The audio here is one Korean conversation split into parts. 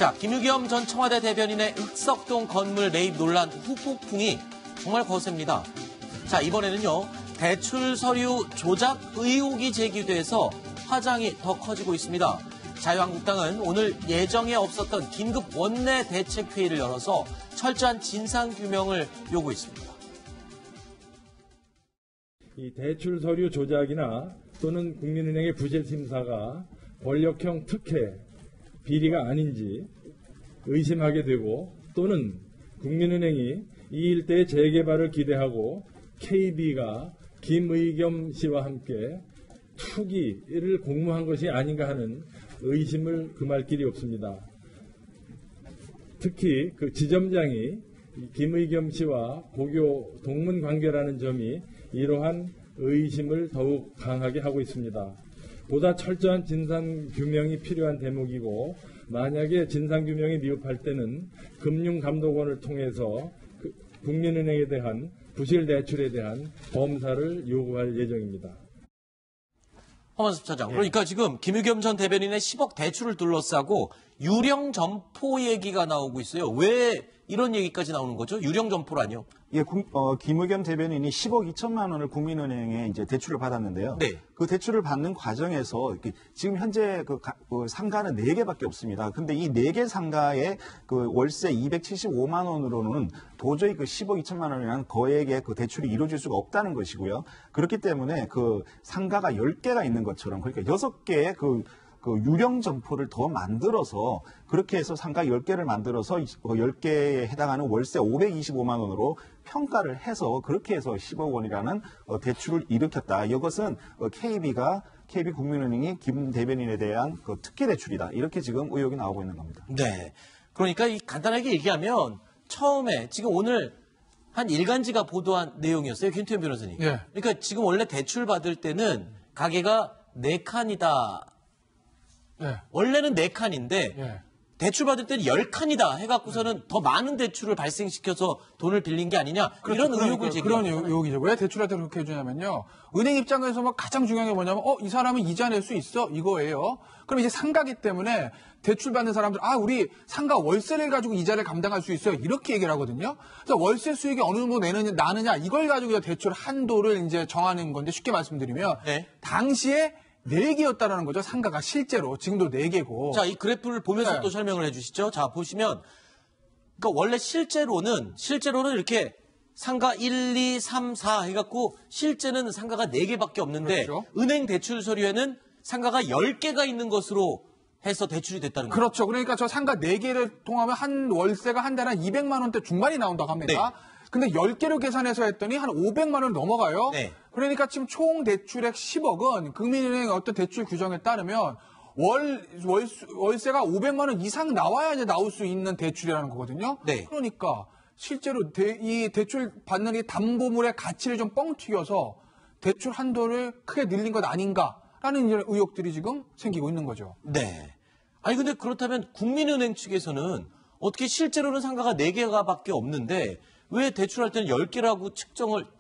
자, 김유겸 전 청와대 대변인의 흑석동 건물 매입 논란 후폭풍이 정말 거셉니다. 자, 이번에는요, 대출 서류 조작 의혹이 제기돼서 화장이 더 커지고 있습니다. 자유한국당은 오늘 예정에 없었던 긴급 원내 대책회의를 열어서 철저한 진상규명을 요구했습니다. 이 대출 서류 조작이나 또는 국민은행의 부실 심사가 권력형 특혜, 비리가 아닌지 의심하게 되고 또는 국민은행이 이 일대의 재개발을 기대하고 KB가 김의겸 씨와 함께 투기를 공모한 것이 아닌가 하는 의심을 금할 길이 없습니다. 특히 그 지점장이 김의겸 씨와 고교 동문 관계라는 점이 이러한 의심을 더욱 강하게 하고 있습니다. 보다 철저한 진상규명이 필요한 대목이고 만약에 진상규명이 미흡할 때는 금융감독원을 통해서 국민은행에 대한 부실 대출에 대한 검사를 요구할 예정입니다. 허만섭 차장, 그러니까 지금 김유겸 전 대변인의 10억 대출을 둘러싸고 유령 점포 얘기가 나오고 있어요. 왜 이런 얘기까지 나오는 거죠? 유령 점포라뇨? 예, 김의겸 대변인이 10억 2천만 원을 국민은행에 이제 대출을 받았는데요. 네. 그 대출을 받는 과정에서 지금 현재 그 상가는 4개밖에 없습니다. 근데 이 4개 상가의 그 월세 275만 원으로는 도저히 그 10억 2천만 원이라는 거액의 그 대출이 이루어질 수가 없다는 것이고요. 그렇기 때문에 그 상가가 10개가 있는 것처럼 그러니까 6개의 그 유령 점포를 더 만들어서 그렇게 해서 상가 10개를 만들어서 10개에 해당하는 월세 525만 원으로 평가를 해서 그렇게 해서 10억 원이라는 대출을 일으켰다. 이것은 KB국민은행이 김 대변인에 대한 그 특혜 대출이다. 이렇게 지금 의혹이 나오고 있는 겁니다. 네. 그러니까 간단하게 얘기하면 처음에 지금 오늘 한 일간지가 보도한 내용이었어요. 김태현 변호사님. 예. 그러니까 지금 원래 대출 받을 때는 가게가 4칸이다. 예. 원래는 4칸인데 예. 대출 받을 때는 10칸이다 해갖고서는 더 많은 대출을 발생시켜서 돈을 빌린 게 아니냐 이런 의혹을 제기합니다. 그런 의혹이죠. 왜 대출할 때 그렇게 해주냐면요. 은행 입장에서 막 가장 중요한 게 뭐냐면 이 사람은 이자 낼 수 있어 이거예요. 그럼 이제 상가기 때문에 대출 받는 사람들 우리 상가 월세를 가지고 이자를 감당할 수 있어요. 이렇게 얘기를 하거든요. 그래서 월세 수익이 어느 정도 나느냐 이걸 가지고 대출 한도를 이제 정하는 건데 쉽게 말씀드리면 네. 당시에 4개였다라는 거죠. 상가가 실제로. 지금도 4개고. 자, 이 그래프를 보면서 네. 또 설명을 해주시죠. 자, 보시면 그러니까 원래 실제로는 이렇게 상가 1, 2, 3, 4 해갖고 실제는 상가가 4개밖에 없는데 그렇죠. 은행 대출 서류에는 상가가 10개가 있는 것으로 해서 대출이 됐다는 거죠. 그렇죠. 그러니까 저 상가 4개를 통하면 한 월세가 한 달에 한 200만 원대 중반이 나온다고 합니다. 네. 근데 10개로 계산해서 했더니 한 500만 원 넘어가요. 네. 그러니까 지금 총 대출액 10억은 국민은행의 어떤 대출 규정에 따르면 월세가 500만 원 이상 나와야 이제 나올 수 있는 대출이라는 거거든요. 네. 그러니까 실제로 이 대출 받는 이 담보물의 가치를 좀 뻥 튀겨서 대출 한도를 크게 늘린 것 아닌가라는 이런 의혹들이 지금 생기고 있는 거죠. 네. 아니 근데 그렇다면 국민은행 측에서는 어떻게 실제로는 상가가 4개가밖에 없는데 왜 대출할 때는 10개라고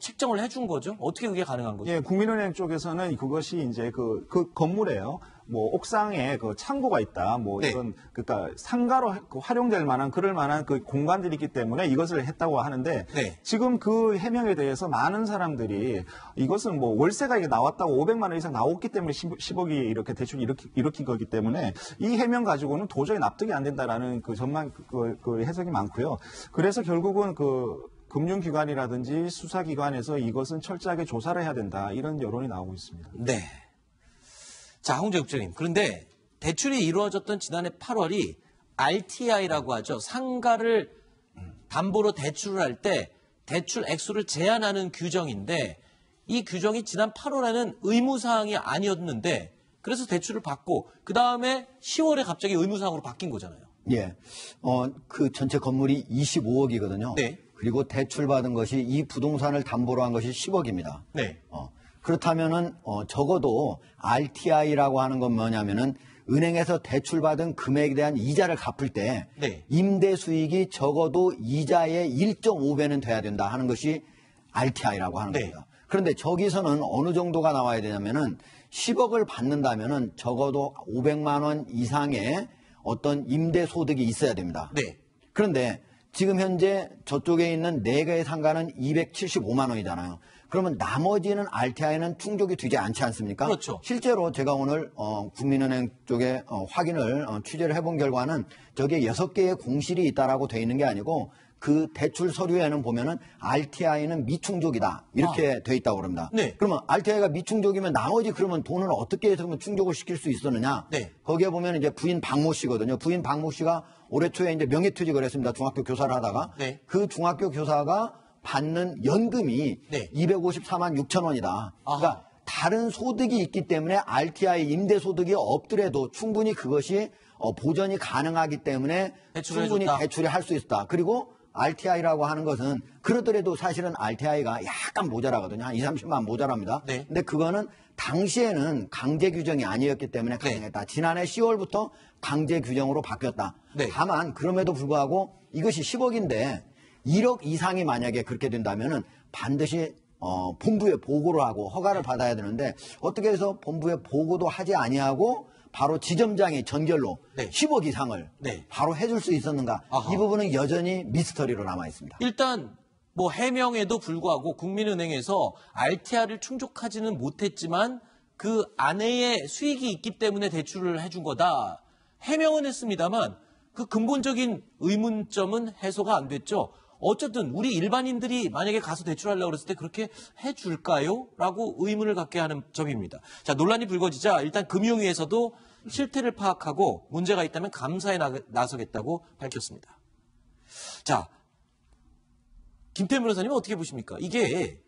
책정을 해준 거죠? 어떻게 그게 가능한 거죠? 예, 국민은행 쪽에서는 그것이 이제 그 건물에요. 뭐 옥상에 그 창고가 있다. 뭐 네. 이런 그러니까 상가로 활용될 만한 그럴 만한 그 공간들이 있기 때문에 이것을 했다고 하는데 네. 지금 그 해명에 대해서 많은 사람들이 이것은 뭐 월세가 이게 나왔다고 500만 원 이상 나왔기 때문에 10억이 이렇게 대출이 일으킨 거기 때문에 이 해명 가지고는 도저히 납득이 안 된다라는 그 전망 그 해석이 많고요. 그래서 결국은 금융기관이라든지 수사기관에서 이것은 철저하게 조사를 해야 된다. 이런 여론이 나오고 있습니다. 네. 자, 홍재 국장님. 그런데 대출이 이루어졌던 지난해 8월이 RTI라고 하죠. 상가를 담보로 대출을 할 때 대출 액수를 제한하는 규정인데 이 규정이 지난 8월에는 의무사항이 아니었는데 그래서 대출을 받고 그다음에 10월에 갑자기 의무사항으로 바뀐 거잖아요. 예. 그 전체 건물이 25억이거든요. 네. 그리고 대출받은 것이 이 부동산을 담보로 한 것이 10억입니다. 네. 그렇다면은 적어도 RTI라고 하는 건 뭐냐면은 은행에서 대출받은 금액에 대한 이자를 갚을 때 네. 임대 수익이 적어도 이자의 1.5배는 돼야 된다 하는 것이 RTI라고 하는 네. 겁니다. 그런데 저기서는 어느 정도가 나와야 되냐면은 10억을 받는다면은 적어도 500만 원 이상의 어떤 임대 소득이 있어야 됩니다. 네. 그런데 지금 현재 저쪽에 있는 4개의 상가는 275만 원이잖아요. 그러면 나머지는 RTI는 충족이 되지 않지 않습니까? 그렇죠. 실제로 제가 오늘 국민은행 쪽에 확인을 취재를 해본 결과는 저기에 6개의 공실이 있다라고 돼 있는 게 아니고 그 대출 서류에는 보면은 RTI는 미충족이다 이렇게 돼 있다고 그럽니다. 네. 그러면 RTI가 미충족이면 나머지 그러면 돈을 어떻게 해서 그러면 충족을 시킬 수 있었느냐? 네. 거기에 보면 이제 부인 박모 씨거든요. 부인 박모 씨가 올해 초에 이제 명예퇴직을 했습니다. 중학교 교사를 하다가 네. 그 중학교 교사가 받는 연금이 네. 254만 6천 원이다. 그러니까 다른 소득이 있기 때문에 RTI 임대 소득이 없더라도 충분히 그것이 보전이 가능하기 때문에 대출을 충분히 해줬다. 대출을 할 수 있다. 그리고 RTI라고 하는 것은 그러더라도 사실은 RTI가 약간 모자라거든요. 한 2, 30만 모자랍니다. 네. 근데 그거는 당시에는 강제 규정이 아니었기 때문에 가능했다. 지난해 10월부터 강제 규정으로 바뀌었다. 네. 다만 그럼에도 불구하고 이것이 10억인데 1억 이상이 만약에 그렇게 된다면은 반드시 본부에 보고를 하고 허가를 받아야 되는데 어떻게 해서 본부에 보고도 하지 아니하고 바로 지점장이 전결로 네. 10억 이상을 네. 바로 해줄 수 있었는가? 아하. 이 부분은 여전히 미스터리로 남아 있습니다. 일단 뭐 해명에도 불구하고 국민은행에서 RTI를 충족하지는 못했지만 그 안에의 수익이 있기 때문에 대출을 해준 거다. 해명은 했습니다만 그 근본적인 의문점은 해소가 안 됐죠. 어쨌든 우리 일반인들이 만약에 가서 대출하려고 그랬을 때 그렇게 해줄까요? 라고 의문을 갖게 하는 점입니다. 자, 논란이 불거지자 일단 금융위에서도 실태를 파악하고 문제가 있다면 감사에 나서겠다고 밝혔습니다. 자, 김태현 변호사님은 어떻게 보십니까? 이게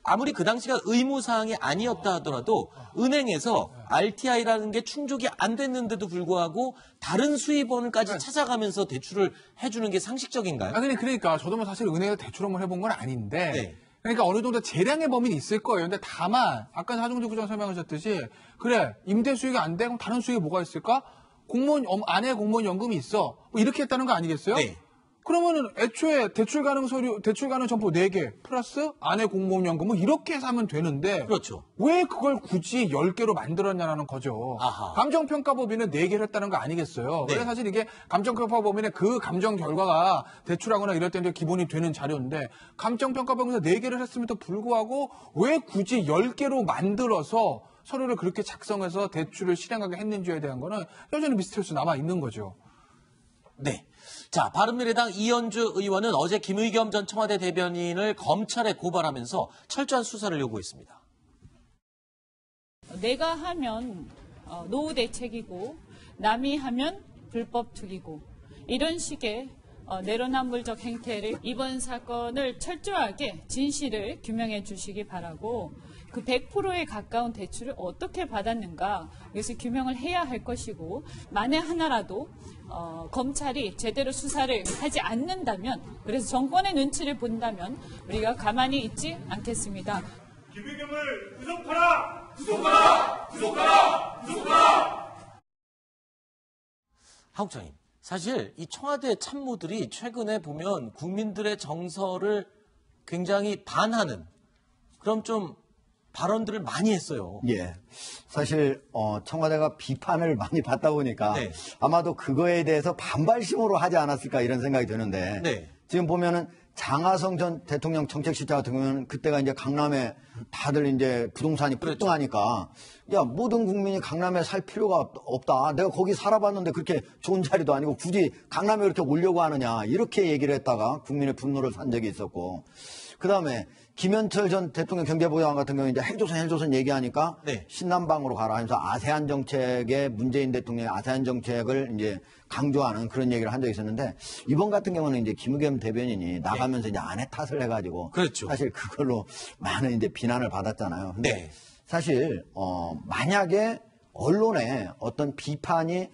아무리 그 당시가 의무사항이 아니었다 하더라도 은행에서 RTI라는 게 충족이 안 됐는데도 불구하고 다른 수입원까지 찾아가면서 대출을 해주는 게 상식적인가요? 그러니까 저도 뭐 사실 은행에서 대출 한번 해본 건 아닌데 네. 그러니까 어느 정도 재량의 범위는 있을 거예요. 근데 다만 아까 하종재 부장 설명하셨듯이 그래 임대 수익이 안 돼? 그럼 다른 수익이 뭐가 있을까? 공무원 아내 공무원 연금이 있어. 뭐 이렇게 했다는 거 아니겠어요? 네. 그러면은 애초에 대출 가능 서류, 대출 가능 점포 4개 플러스 아내 공무원 연금 뭐 이렇게 해서 하면 되는데 그렇죠. 왜 그걸 굳이 10개로 만들었냐는 거죠. 아하. 감정평가법인은 4개를 했다는 거 아니겠어요. 네. 그래서 사실 이게 감정평가법인의 그 감정 결과가 대출하거나 이럴 때 이제 기본이 되는 자료인데 감정평가법인에서 4개를 했음에도 불구하고 왜 굳이 10개로 만들어서 서류를 그렇게 작성해서 대출을 실행하게 했는지에 대한 거는 여전히 미스터리에서 남아 있는 거죠. 네. 자, 바른미래당 이현주 의원은 어제 김의겸 전 청와대 대변인을 검찰에 고발하면서 철저한 수사를 요구했습니다. 내가 하면 노후 대책이고 남이 하면 불법 투기고 이런 식의 내로남불적 행태를 이번 사건을 철저하게 진실을 규명해 주시기 바라고 그 100%에 가까운 대출을 어떻게 받았는가 이것을 규명을 해야 할 것이고 만에 하나라도 검찰이 제대로 수사를 하지 않는다면 그래서 정권의 눈치를 본다면 우리가 가만히 있지 않겠습니다. 김의겸을 구속하라! 구속하라! 구속하라! 구속하라! 하국장님, 사실 이 청와대 참모들이 최근에 보면 국민들의 정서를 굉장히 반하는 그런 좀 발언들을 많이 했어요. 예. 사실 청와대가 비판을 많이 받다 보니까 네. 아마도 그거에 대해서 반발심으로 하지 않았을까 이런 생각이 드는데 네. 지금 보면은 장하성 전 대통령 정책실장 같은 경우는 그때가 이제 강남에 다들 이제 부동산이 폭등하니까 야 모든 국민이 강남에 살 필요가 없다. 내가 거기 살아봤는데 그렇게 좋은 자리도 아니고 굳이 강남에 그렇게 오려고 하느냐 이렇게 얘기를 했다가 국민의 분노를 산 적이 있었고 그다음에 김현철 전 대통령 경제부장관 같은 경우는 이제 헬조선 얘기하니까 네. 신남방으로 가라 하면서 아세안 정책에 문재인 대통령의 아세안 정책을 이제 강조하는 그런 얘기를 한 적이 있었는데 이번 같은 경우는 이제 김의겸 대변인이 나가면서 이제 아내 탓을 해가지고 그렇죠. 사실 그걸로 많은 이제 비난을 받았잖아요. 근데 네. 사실 만약에 언론에 어떤 비판이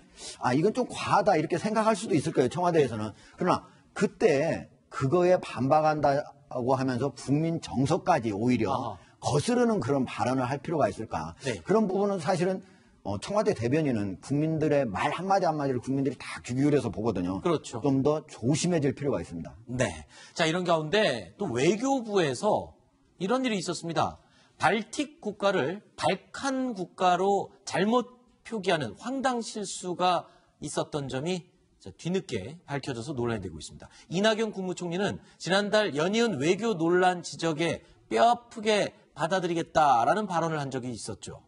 이건 좀 과하다 이렇게 생각할 수도 있을 거예요. 청와대에서는. 그러나 그때 그거에 반박한다고 하면서 국민 정서까지 오히려 거스르는 그런 발언을 할 필요가 있을까. 네. 그런 부분은 사실은 청와대 대변인은 국민들의 말 한마디 한마디를 국민들이 다 귀 기울여서 보거든요. 그렇죠. 좀 더 조심해질 필요가 있습니다. 네. 자, 이런 가운데 또 외교부에서 이런 일이 있었습니다. 발틱 국가를 발칸 국가로 잘못 표기하는 황당 실수가 있었던 점이 뒤늦게 밝혀져서 논란이 되고 있습니다. 이낙연 국무총리는 지난달 연이은 외교 논란 지적에 뼈아프게 받아들이겠다라는 발언을 한 적이 있었죠.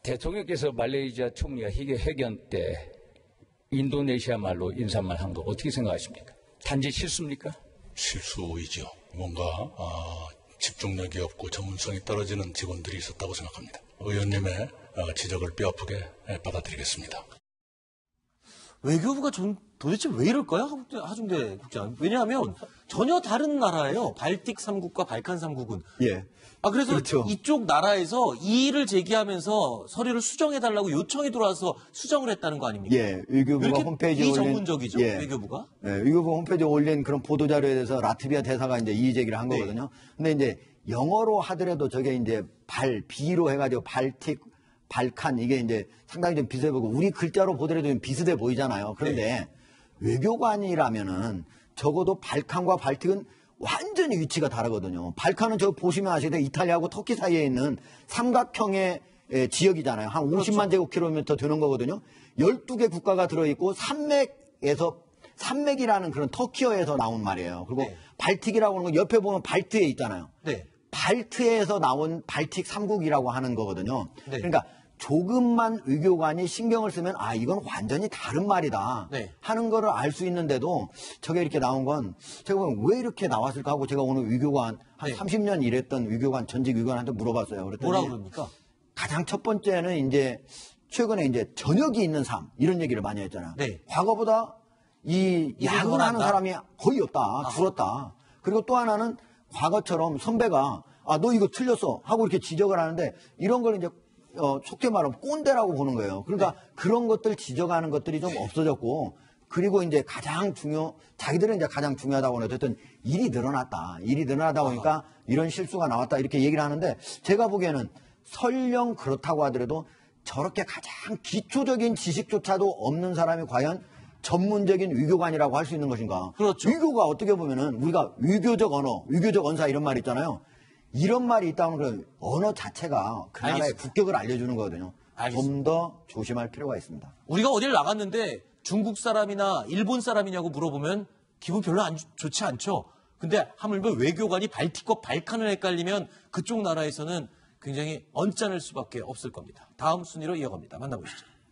대통령께서 말레이시아 총리와 회견 때 인도네시아 말로 인사말 한 거 어떻게 생각하십니까? 단지 실수입니까? 실수이죠. 뭔가 집중력이 없고 전문성이 떨어지는 직원들이 있었다고 생각합니다. 의원님의 지적을 뼈아프게 받아들이겠습니다. 외교부가 도대체 왜 이럴까요? 하중대 국장. 왜냐하면 전혀 다른 나라예요. 발틱 3국과 발칸 3국은. 예. 그래서 그렇죠. 이쪽 나라에서 이의를 제기하면서 서류를 수정해달라고 요청이 들어와서 수정을 했다는 거 아닙니까? 예, 외교부가 홈페이지에 올린 비전문적이죠, 예, 외교부가? 예, 외교부 홈페이지에 올린 그런 보도자료에 대해서 라트비아 대사가 이제 이의 제기를 한 거거든요. 근데 이제 영어로 하더라도 저게 이제 비로 해가지고 발틱, 발칸 이게 이제 상당히 좀 비슷해 보이고 우리 글자로 보더라도 좀 비슷해 보이잖아요. 그런데 외교관이라면은 적어도 발칸과 발틱은 완전히 위치가 다르거든요. 발칸은 저 보시면 아시겠지만 이탈리아하고 터키 사이에 있는 삼각형의 지역이잖아요. 한 50만 제곱킬로미터 되는 거거든요. 12개 국가가 들어있고 산맥이라는 그런 터키어에서 나온 말이에요. 그리고 네. 발틱이라고 하는 건 옆에 보면 발트에 있잖아요. 네. 발트에서 나온 발틱 3국이라고 하는 거거든요. 네. 그러니까 조금만 외교관이 신경을 쓰면 이건 완전히 다른 말이다 네. 하는 거를 알 수 있는데도 저게 이렇게 나온 건 제가 보면 왜 이렇게 나왔을까 하고 제가 오늘 외교관 한 네. 30년 일했던 전직 외교관한테 물어봤어요. 그랬더니 뭐라고 그럽니까? 가장 첫 번째는 이제 최근에 이제 저녁이 있는 삶 이런 얘기를 많이 했잖아요. 네. 과거보다 이 야근하는 사람이 거의 없다, 줄었다. 그리고 또 하나는 과거처럼 선배가 너 이거 틀렸어 하고 이렇게 지적을 하는데 이런 걸 이제 속된 말하면 꼰대라고 보는 거예요. 그러니까 그런 것들 지적하는 것들이 좀 없어졌고 그리고 이제 자기들은 이제 가장 중요하다고 하는 어쨌든 일이 늘어나다 보니까 이런 실수가 나왔다 이렇게 얘기를 하는데 제가 보기에는 설령 그렇다고 하더라도 저렇게 가장 기초적인 지식조차도 없는 사람이 과연 전문적인 외교관이라고 할 수 있는 것인가? 그렇죠. 외교가 어떻게 보면은 우리가 위교적 언어, 위교적 언사 이런 말 있잖아요. 이런 말이 있다면 그 언어 자체가 그 나라의 알겠습니다. 국격을 알려주는 거거든요. 알겠습니다. 좀 더 조심할 필요가 있습니다. 우리가 어딜 나갔는데 중국 사람이나 일본 사람이냐고 물어보면 기분 별로 좋지 않죠. 근데 하물며 외교관이 발틱과 발칸을 헷갈리면 그쪽 나라에서는 굉장히 언짢을 수밖에 없을 겁니다. 다음 순위로 이어갑니다. 만나보시죠.